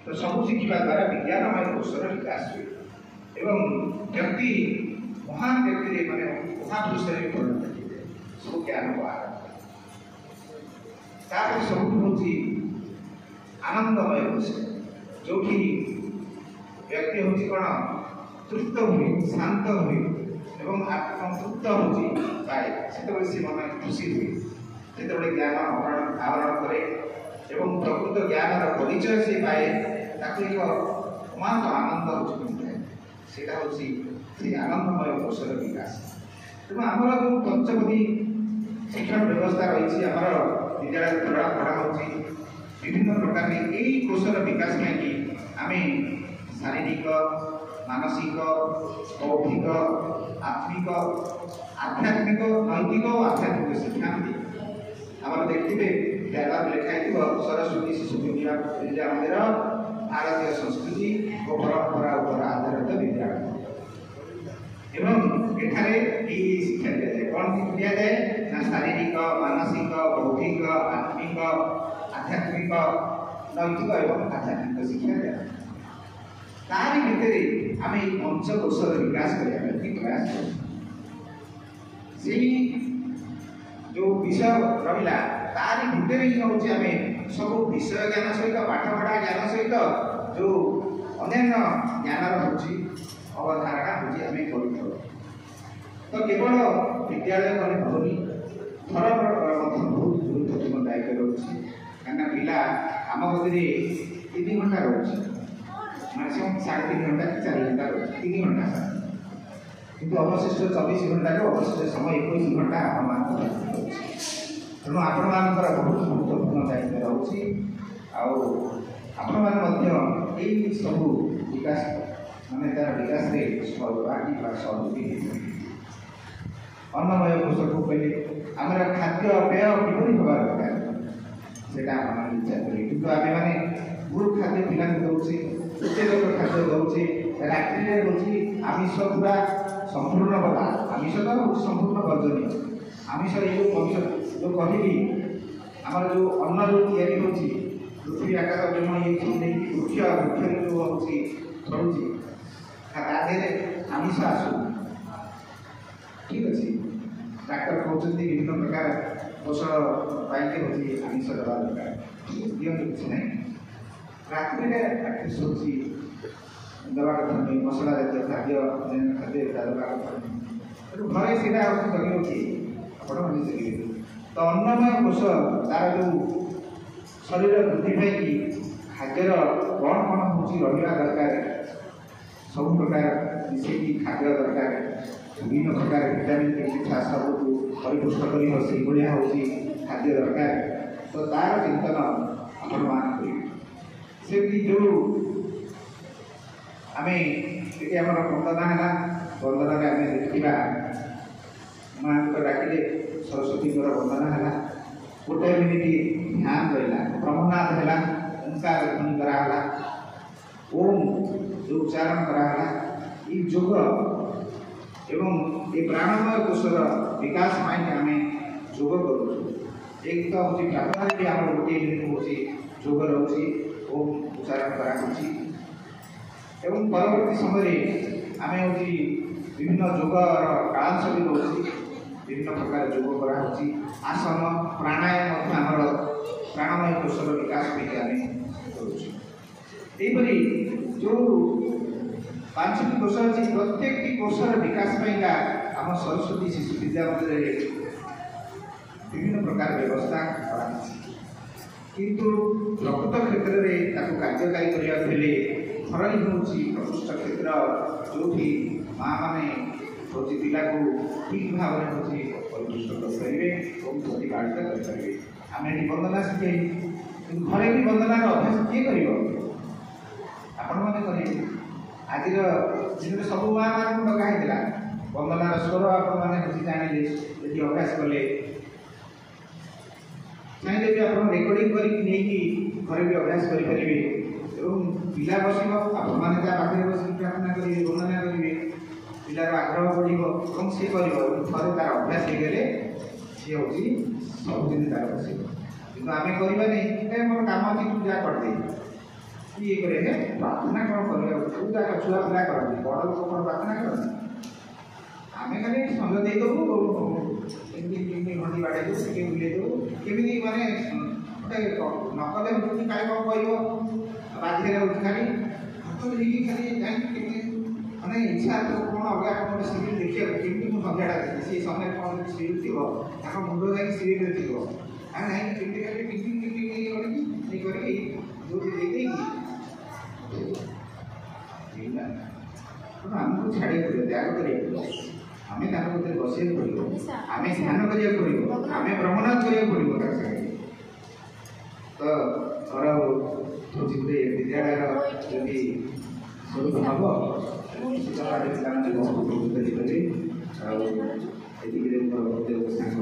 तो सब शिखा द्वारा विज्ञानमय कोशर विकास हुए एवं व्यक्ति महान व्यक्ति मैंने महापुरुष परिणत किए सब ज्ञान को आरंभ सब हूँ आनंदमय कोश जो व्यक्ति हूँ कौन तृप्त हुए शांत हुए एवं आत्मतृप्त हूँ पाए से मन खुशी हुए से ज्ञान आवरण करे एवं प्रकृत ज्ञान परिचय से पाए ताकू एक महान आनंद मिलता है सेटा हूँ से आनंदमय कोशर विकास तेणु आमर जो पंचपदी शिक्षण व्यवस्था रही आमर विद्यालय द्वारा पढ़ा हो विभिन्न प्रकार यही कोशर विकास में आम शारीरिक मानसिक बौद्धिक आत्मिक आध्यात्मिक नैतिक और आध्यात्मिक शिक्षा आम देखिए डायलॉग लिखाई सरस्वती शिशु विद्या मंदिर भारतीय संस्कृति और परंपरा उपर आधारित विद्यालय एवं एठारे शिक्षा दी जाए कौन दिया जाए ना शारीरिक मानसिक बौद्धिक आत्मिक आध्यात्मिक नैतिक एवं आध्यात्मिक शिक्षा दिया तारी भितर आम पंचकोशर विकास करने प्रयास कर जो विषय रहा तारी भितर ही हूँ आम सब विषय ज्ञान सहित पाठपढ़ा ज्ञान सहित जो अन्य ज्ञान रही अवधारणा हूँ आम कर तो केवल विद्यालय कहले भूमि घर बहुत गुरुत्वपूर्ण दायित्व रोचे कहीं पिला आम गति 3 घंटा रोचे मैक्सीम 3.5 घंटा कि 4 घंटा रोचे 3 घंटा किंतु अवशिष्ट 24 घंटा अवशिष्ट समय 21 घंटा तेणु आपण बहुत गुरुत्वपूर्ण दायित्व रोचे आपण मैंने सब विकास माने तार विकास में सहभागी सहयोगी अन्नमय कोश को पहले आम खाद्य पेय किपरि होगा दरकार से विचार करें कि आम मैंने गुरु खाद्य पिला दौचे उत्तेजक खाद्य दौचे रात्रि हूँ आमिष पूरा संपूर्ण बता आमिष तो हूँ संपूर्ण वर्जनीय आमिष ये जो कहली आम जो अन्न जो या पृथ्वी आकाश जम ये वृक्ष जो हूँ चलुची आमिष आसू ठीक अच्छे डाक्तर कहते विभिन्न प्रकार पोषण पाइके हूँ आमिष देवा दरकार दिखते किसी ना रात्रि आटलिस्ट हूँ देवा कथा नहीं मसला जातीय खाद्य खाद्य देवा कथा नहीं तेणु घरे से जगह किए आपण मैंने जगह तो अन्नमय कोश तार जो शरीर वृद्धि पाई खाद्यर कौन कौन हूँ रहा दरकार सब प्रकार मिसे खाद्य दरकार विभिन्न प्रकार विटामिन मिठा सब परिपुष्ट कर खाद्य दरकार तो तार चिंतन आपण मान से जो आम ये आम वंदना है वंदन आम देखा माँ डाकिले सरस्वती वंदना है गोटे मिनिट ध्यान रहा ब्रह्मनाथ है ओंकार ध्वनि कराला ओम जो उच्चारण कराला ये योग एवं ये प्राणमय कोशर विकास आम योग करूँ एक तो हूँ प्रार्थना भी आम गोटे मिनिट हूँ योग रोचे ओम उच्चारण कराई एवं परवर्ती समय आम हूँ विभिन्न योगर कालांश भी रोचे विभिन्न प्रकार योग कराई आसन प्राणायाम आमर प्राणमय कोशर विकास आम करूपरी जो 5टी कोश अच्छी प्रत्येक कोशर विकास आम सरस्वती शिशु विद्या मंदिर विभिन्न प्रकार व्यवस्था किंतु प्रकृत क्षेत्र में कार्यकारी करने घर ही हूँ प्रकृष्ट क्षेत्र जो माँ मैंने हूँ पिला को ठीक भाव में हूँ परिपुष्ट करेंगे और प्रतिपादित करेंगे आम ये वंदना शिखे घरे भी वंदनार अभ्यास किए कर आपण मैंने करेंगे आज दिन सब माँ मान डकाई वंदनार स्वर आपने जानिले यदि अभ्यास कले चाहिए भी आप रेकर्डिंग करके घरे भी अभ्यास करेंगे पिला बस आपने पाखे बस प्रार्थना करेंगे वंदना करेंगे पिलार आग्रह बढ़ो सी कर तार अभ्यास हो गले सी हूँ सबुदिन तार बस କିନ୍ତୁ ଆମେ କରିବାନି ମୋର କାମ ଅଛି ତୁ ଯାହା କରିଦେ ଇଏ କରେ ପ୍ରାର୍ଥନା କ'ଣ କରିବା ତୁ ଯାହା ଛୁଆ ପିଲା କରନ୍ତି ବଡ଼ ଲୋକ କ'ଣ ପ୍ରାର୍ଥନା କରନ୍ତି ଆମେ ଖାଲି ସଞ୍ଜ ଦେଇଦେବୁ ଏମିତି ଘଣ୍ଟି ବାଡ଼େଇ ଦେବୁ ଟିକେ ବୁଲେଇ ଦେବୁ କେମିତି ମାନେ ଗୋଟେ ନକଲେ ହେଉଛି କାଳେ କ'ଣ କହିବ ବାଧ୍ୟରେ ହେଉଛି ଖାଲି ହାତ ଦେଇକି ଖାଲି ଯାଇକି କେମିତି ମାନେ ଇଚ୍ଛା କ'ଣ ଅଲଗା କ'ଣ ଗୋଟେ ସିରିଏଲ୍ ଦେଖିବାକୁ କେମିତି ମୁଁ ସନ୍ଧ୍ୟାଟା ଦେଖି ସେଇ ସମୟରେ କ'ଣ ସିରିଏଲ୍ ଥିବ ତାଙ୍କ ମୁଣ୍ଡ ଯାଇକି ସିରିଏଲ୍ରେ ଥିବ ଆମେ ଯାଇକି କେମିତି ଖାଲି ଟିଫିନ୍ କରିକି ଇଏ କରିକି ଯୋଉଠି ଦେଇଦେଇକି ଆମକୁ ଛାଡ଼ିବାକୁ ପଡ଼ିବ ତ୍ୟାଗ କରିବାକୁ ପଡ଼ିବ ଆମେ ତାଙ୍କ ଭିତରେ ବସିବାକୁ ପଡ଼ିବ ଆମେ ଧ୍ୟାନ କରିବାକୁ ପଡ଼ିବ ଆମେ ଭ୍ରମଣ କରିବାକୁ ପଡ଼ିବ ତାଙ୍କ ସାଙ୍ଗେ ତ ଧର ହେଉଛି ଗୋଟେ ବିଦ୍ୟାଳୟର ଯଦି ସ୍ୱରୂପ ହେବ ନିଶ୍ଚିତ ଭାବରେ ପିଲାମାନେ ବହୁତ ଉପକୃତ ହେଇପାରିବେ ଆଉ ଏତିକିରେ ମୋର ଗୋଟେ ସାଙ୍ଗ